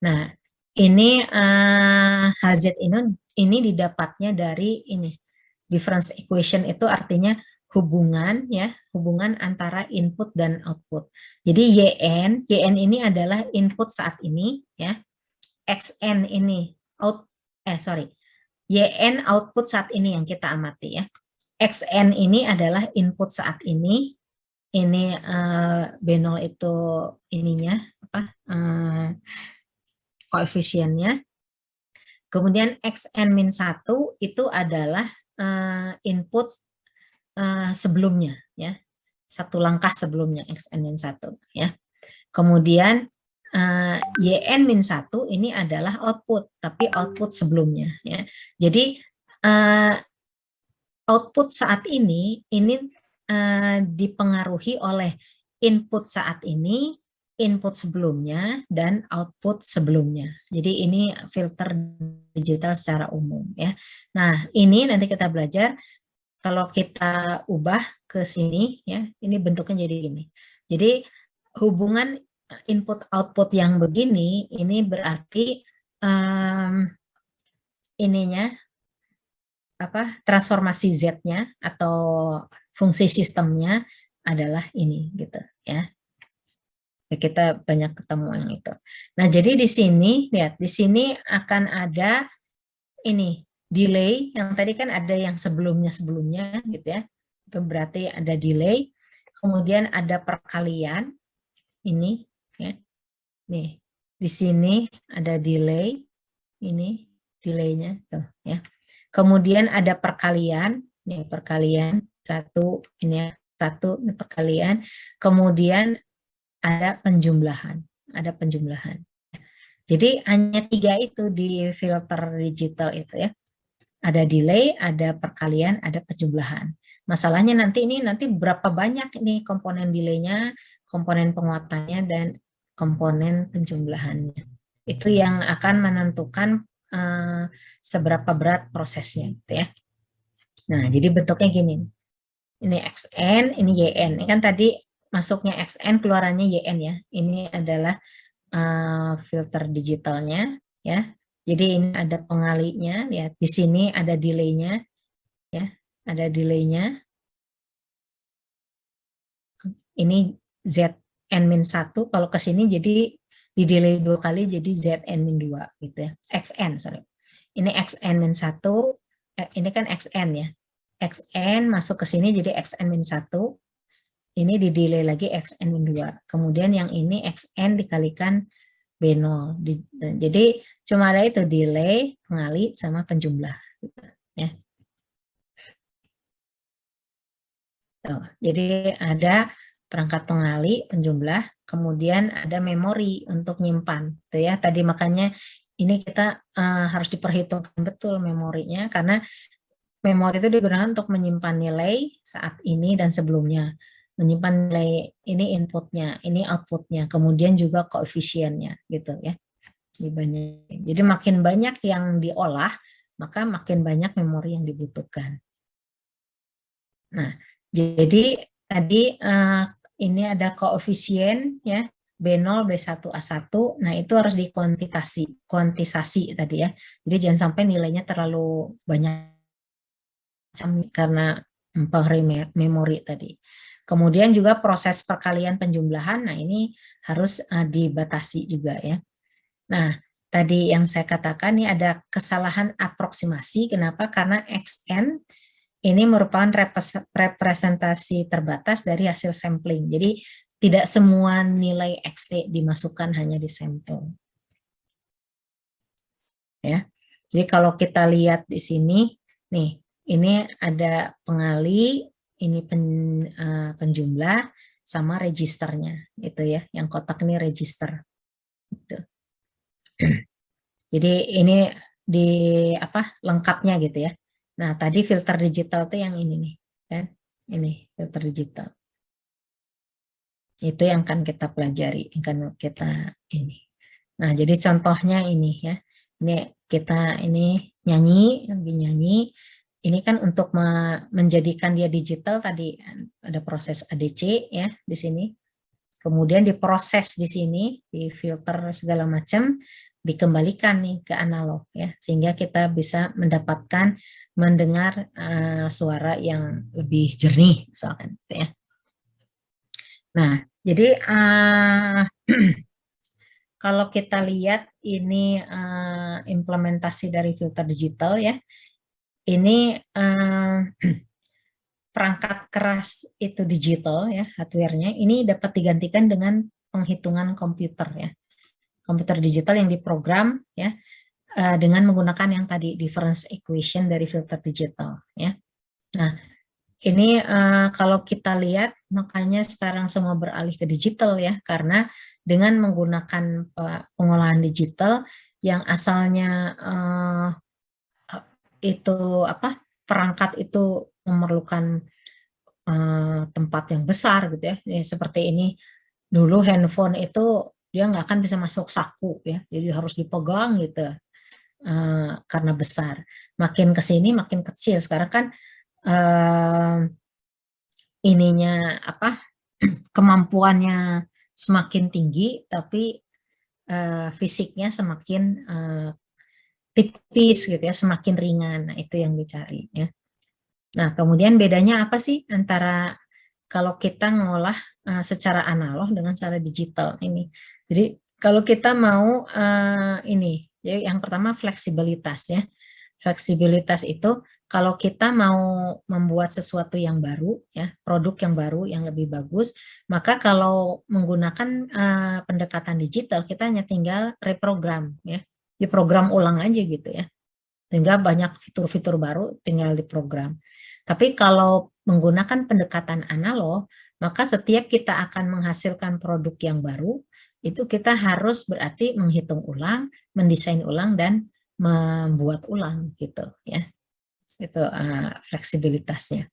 Nah, ini HZ ini didapatnya dari ini. Difference equation itu artinya hubungan ya, hubungan antara input dan output. Jadi YN ini adalah input saat ini ya. XN ini YN output saat ini yang kita amati ya. XN ini adalah input saat ini. Ini B0 itu ininya apa? Koefisiennya. Kemudian XN-1 itu adalah input sebelumnya ya. Satu langkah sebelumnya XN-1 ya. Kemudian YN-1 ini adalah output, tapi output sebelumnya ya. Jadi output saat ini dipengaruhi oleh input saat ini, input sebelumnya, dan output sebelumnya. Jadi ini filter digital secara umum ya. Nah, ini nanti kita belajar kalau kita ubah ke sini ya, ini bentuknya jadi gini. Jadi hubungan input output yang begini ini berarti ininya apa transformasi Z-nya atau fungsi sistemnya adalah ini gitu ya. Kita banyak ketemu yang itu. Nah, jadi di sini lihat, di sini akan ada ini delay yang tadi kan ada yang sebelumnya gitu ya. Itu berarti ada delay. Kemudian ada perkalian ini ya. Nih, di sini ada delay ini delaynya tuh ya. Kemudian ada perkalian, nih perkalian satu ini ya, satu ini perkalian. Kemudian ada penjumlahan, ada penjumlahan. Jadi hanya 3 itu di filter digital itu ya. Ada delay, ada perkalian, ada penjumlahan. Masalahnya nanti berapa banyak ini komponen delaynya, komponen penguatannya, dan komponen penjumlahannya. Itu yang akan menentukan seberapa berat prosesnya gitu ya. Nah, jadi bentuknya gini. Ini XN, ini YN. Ini kan tadi masuknya XN, keluarannya YN ya. Ini adalah filter digitalnya ya. Jadi ini ada pengalinya, lihat di sini ada delaynya ya, ada delaynya. Ini ZN-1, kalau ke sini jadi di delay 2 kali jadi ZN-2 gitu ya. XN, sorry. Ini XN-1, ini kan XN ya. XN masuk ke sini jadi XN-1. Ini di delay lagi XN-2. Kemudian yang ini XN dikalikan B0. Jadi cuma ada itu delay, pengali, sama penjumlah. Gitu, ya. Tuh, jadi ada perangkat pengali, penjumlah, kemudian ada memori untuk nyimpan. Tuh ya, tadi makanya ini kita harus diperhitungkan betul memorinya, karena memori itu digunakan untuk menyimpan nilai saat ini dan sebelumnya. Menyimpan nilai ini inputnya, ini outputnya, kemudian juga koefisiennya gitu ya. Jadi makin banyak yang diolah, maka makin banyak memori yang dibutuhkan. Nah, jadi tadi ini ada koefisien ya, B0, B1, A1. Nah, itu harus kuantisasi tadi ya. Jadi jangan sampai nilainya terlalu banyak karena mempengaruhi memori tadi. Kemudian juga proses perkalian penjumlahan, nah ini harus dibatasi juga ya. Nah, tadi yang saya katakan ini ada kesalahan aproksimasi, kenapa? Karena XN ini merupakan representasi terbatas dari hasil sampling. Jadi tidak semua nilai XT dimasukkan hanya di sampel. Ya. Jadi kalau kita lihat di sini, nih, ini ada pengali, ini penjumlah, sama registernya, itu ya. Yang kotak ini register. Gitu. Jadi ini di lengkapnya gitu ya. Nah, tadi filter digital itu yang ini nih, kan? Ini filter digital. Itu yang akan kita pelajari, akan kita ini. Nah, jadi contohnya ini ya. Ini kita ini lagi nyanyi. Ini kan untuk menjadikan dia digital tadi ada proses ADC ya di sini. Kemudian diproses di sini, di filter segala macam. dikembalikan nih ke analog ya, sehingga kita bisa mendengar suara yang lebih jernih misalkan gitu ya. Nah, jadi kalau kita lihat ini implementasi dari filter digital ya, ini perangkat keras itu digital ya, hardware-nya ini dapat digantikan dengan penghitungan komputer ya. Komputer digital yang diprogram ya dengan menggunakan yang tadi difference equation dari filter digital ya. Nah, ini kalau kita lihat makanya sekarang semua beralih ke digital ya, karena dengan menggunakan pengolahan digital yang asalnya itu perangkat itu memerlukan tempat yang besar gitu ya. Seperti ini dulu handphone itu dia nggak akan bisa masuk saku ya, jadi harus dipegang gitu karena besar. Makin ke sini makin kecil. Sekarang kan ininya kemampuannya semakin tinggi, tapi fisiknya semakin tipis gitu ya, semakin ringan. Nah, itu yang dicari ya. Nah, kemudian bedanya apa sih antara kalau kita ngolah secara analog dengan secara digital ini? Jadi kalau kita mau ini, jadi yang pertama fleksibilitas ya. Fleksibilitas itu kalau kita mau membuat sesuatu yang baru ya, produk yang baru yang lebih bagus, maka kalau menggunakan pendekatan digital kita hanya tinggal reprogram ya, diprogram ulang aja gitu ya. Sehingga banyak fitur-fitur baru tinggal diprogram. Tapi kalau menggunakan pendekatan analog, maka setiap kita akan menghasilkan produk yang baru, itu kita harus berarti menghitung ulang, mendesain ulang, dan membuat ulang gitu ya. Itu fleksibilitasnya.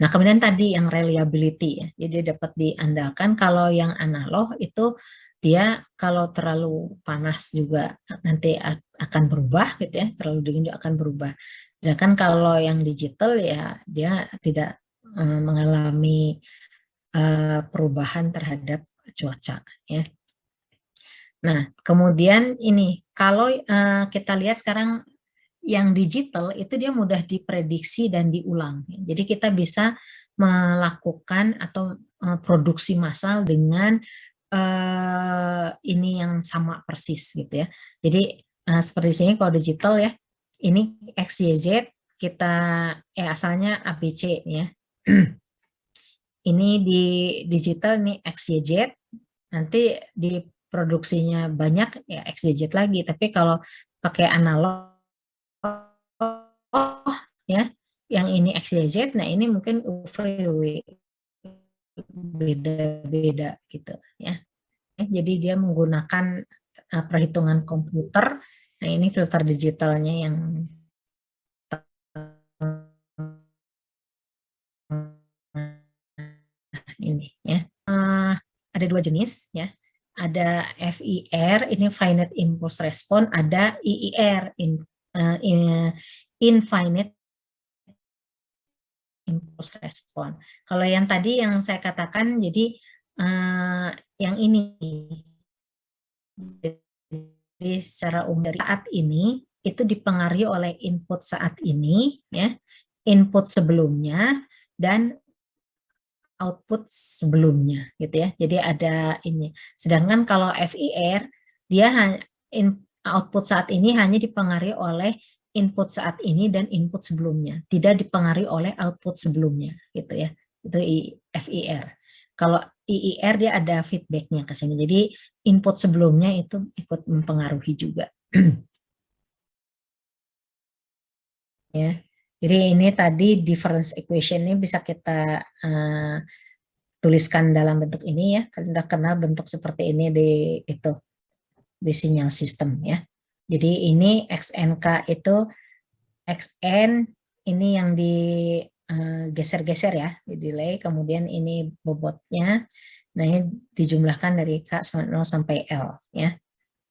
Nah, kemudian tadi yang reliability ya. Jadi dapat diandalkan. Kalau yang analog itu dia kalau terlalu panas juga nanti akan berubah gitu ya, terlalu dingin juga akan berubah. Sedangkan kalau yang digital ya dia tidak mengalami perubahan terhadap cuaca ya. Nah, kemudian ini kalau kita lihat sekarang yang digital itu dia mudah diprediksi dan diulang. Jadi kita bisa melakukan atau produksi massal dengan ini yang sama persis gitu ya. Jadi seperti sini kalau digital ya, ini XYZ kita asalnya ABC ya. Ini di digital nih XYZ, nanti di produksinya banyak ya XYZ lagi. Tapi kalau pakai analog ya, yang ini XYZ, nah ini mungkin UV beda-beda gitu ya. Jadi dia menggunakan perhitungan komputer. Nah, ini filter digitalnya yang ini ya. Ada dua jenis ya. Ada FIR, ini finite impulse response, ada IIR, infinite impulse response. Kalau yang tadi yang saya katakan, jadi yang ini, jadi secara umum dari saat ini itu dipengaruhi oleh input saat ini, ya, input sebelumnya dan output sebelumnya, gitu ya. Jadi ada ini. Sedangkan kalau FIR dia output saat ini hanya dipengaruhi oleh input saat ini dan input sebelumnya, tidak dipengaruhi oleh output sebelumnya, gitu ya. Itu FIR. Kalau IIR dia ada feedbacknya ke sini. Jadi input sebelumnya itu ikut mempengaruhi juga. Ya. Jadi ini tadi difference equation ini bisa kita tuliskan dalam bentuk ini ya. Kalian udah kenal bentuk seperti ini di sinyal sistem ya. Jadi ini XNK itu XN ini yang digeser-geser ya, di delay, kemudian ini bobotnya, nah ini dijumlahkan dari K 0 sampai L ya.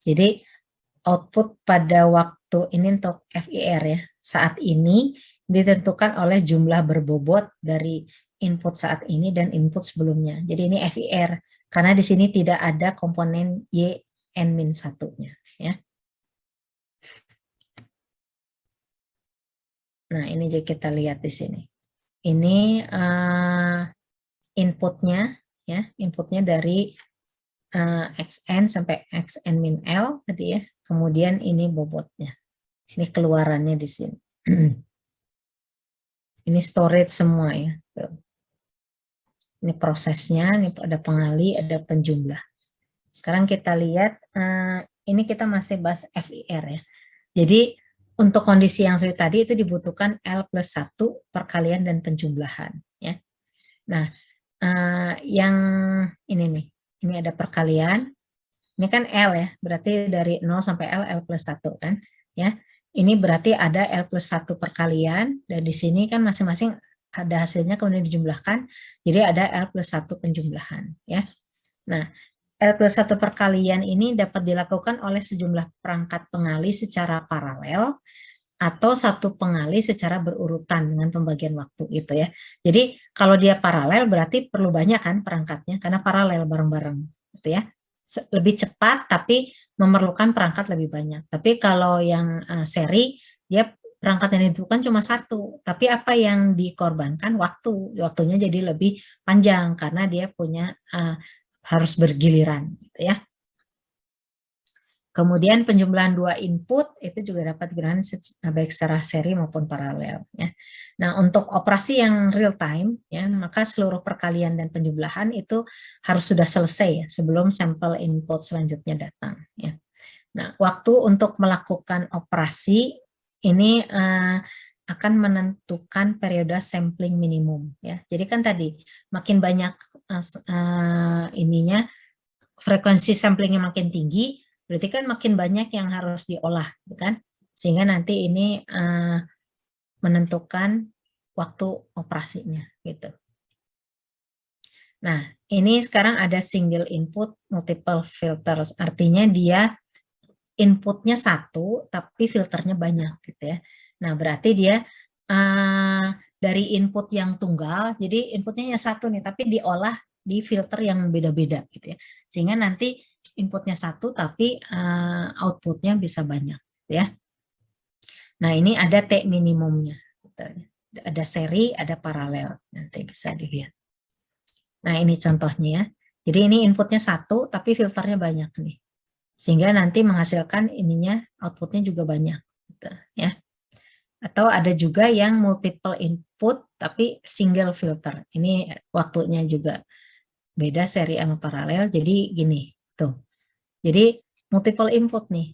Jadi output pada waktu ini untuk FIR ya, saat ini ditentukan oleh jumlah berbobot dari input saat ini dan input sebelumnya. Jadi ini FIR, karena di sini tidak ada komponen Y N-1-nya. Nah, ini jadi kita lihat di sini. Ini inputnya, ya, inputnya dari xn sampai xn min L tadi ya. Kemudian ini bobotnya. Ini keluarannya di sini. Ini storage semua ya. Ini prosesnya, ini ada pengali, ada penjumlah. Sekarang kita lihat, ini kita masih bahas FIR ya. Jadi untuk kondisi yang sulit tadi itu dibutuhkan L plus 1 perkalian dan penjumlahan. Ya. Nah, yang ini nih, ini ada perkalian, ini kan L ya, berarti dari 0 sampai L plus 1 kan. Ya. Ini berarti ada L plus 1 perkalian, dan di sini kan masing-masing ada hasilnya kemudian dijumlahkan, jadi ada L plus 1 penjumlahan. Ya. Nah, L plus 1 perkalian ini dapat dilakukan oleh sejumlah perangkat pengali secara paralel atau satu pengali secara berurutan dengan pembagian waktu gitu ya. Jadi kalau dia paralel berarti perlu banyak kan perangkatnya karena paralel bareng-bareng gitu ya. Lebih cepat tapi memerlukan perangkat lebih banyak. Tapi kalau yang seri dia perangkat yang dibutuhkan cuma satu, tapi apa yang dikorbankan waktu, waktunya jadi lebih panjang karena dia punya harus bergiliran gitu ya. Kemudian penjumlahan dua input itu juga dapat dilakukan baik secara seri maupun paralel. Ya. Nah, untuk operasi yang real time, ya, maka seluruh perkalian dan penjumlahan itu harus sudah selesai ya, sebelum sampel input selanjutnya datang. Ya. Nah, waktu untuk melakukan operasi ini akan menentukan periode sampling minimum. Ya. Jadi kan tadi makin banyak ininya frekuensi samplingnya makin tinggi, berarti kan makin banyak yang harus diolah, kan? Sehingga nanti ini menentukan waktu operasinya, gitu. Nah, ini sekarang ada single input multiple filters, artinya dia inputnya satu, tapi filternya banyak, gitu ya. Nah, berarti dia dari input yang tunggal, jadi inputnya hanya satu nih, tapi diolah di filter yang beda-beda, gitu ya. Sehingga nanti inputnya satu, tapi outputnya bisa banyak, gitu ya. Nah, ini ada T minimumnya, gitu. Ada seri, ada paralel, nanti bisa dilihat. Nah, ini contohnya ya. Jadi ini inputnya satu, tapi filternya banyak nih. Sehingga nanti menghasilkan ininya outputnya juga banyak gitu, ya. Atau ada juga yang multiple input tapi single filter. Ini waktunya juga beda seri sama paralel. Jadi gini tuh. Jadi multiple input nih.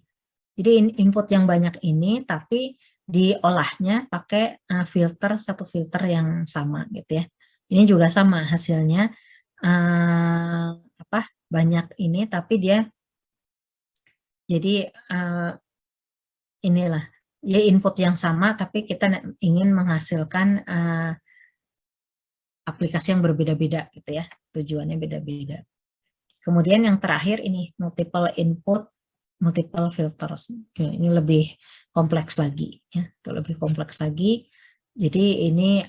Jadi input yang banyak ini tapi diolahnya pakai filter, satu filter yang sama gitu ya. Ini juga sama hasilnya apa banyak ini tapi dia jadi inilah ya input yang sama tapi kita ingin menghasilkan aplikasi yang berbeda-beda gitu ya, tujuannya beda-beda. Kemudian yang terakhir ini multiple input multiple filters, ya, ini lebih kompleks lagi ya, itu lebih kompleks lagi. Jadi ini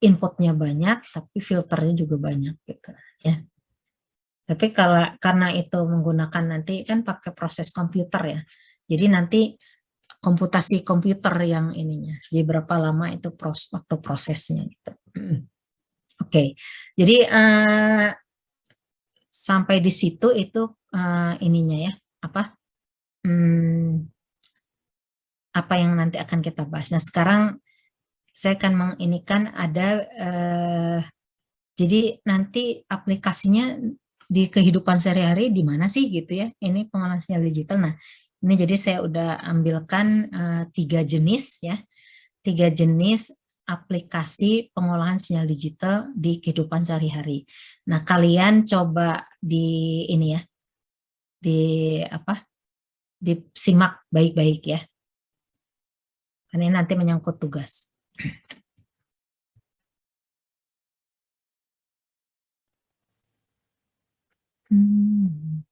inputnya banyak tapi filternya juga banyak gitu ya. Tapi kalau karena itu menggunakan nanti kan pakai proses komputer ya. Jadi nanti komputasi komputer yang ininya. Jadi berapa lama itu waktu prosesnya gitu. Oke. Jadi sampai di situ itu ininya ya, apa? Apa yang nanti akan kita bahas. Nah, sekarang saya akan menginikan ada jadi nanti aplikasinya di kehidupan sehari-hari di mana sih gitu ya. Ini pengolahan sinyal digital. Nah, ini jadi saya udah ambilkan 3 jenis ya. 3 jenis aplikasi pengolahan sinyal digital di kehidupan sehari-hari. Nah, kalian coba di ini ya, di apa? Disimak baik-baik ya. Karena ini nanti menyangkut tugas. Hmm.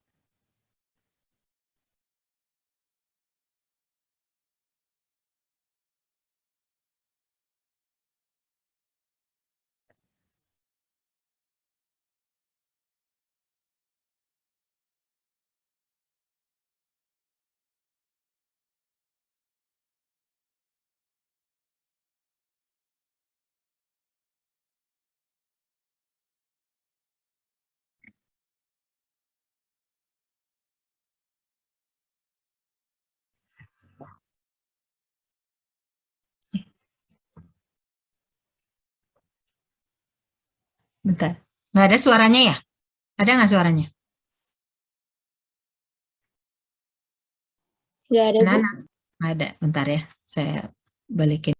Bentar. Nggak ada suaranya ya? Ada nggak suaranya? Nggak ada, Bu. Nana? Nggak ada. Bentar ya. Saya balikin.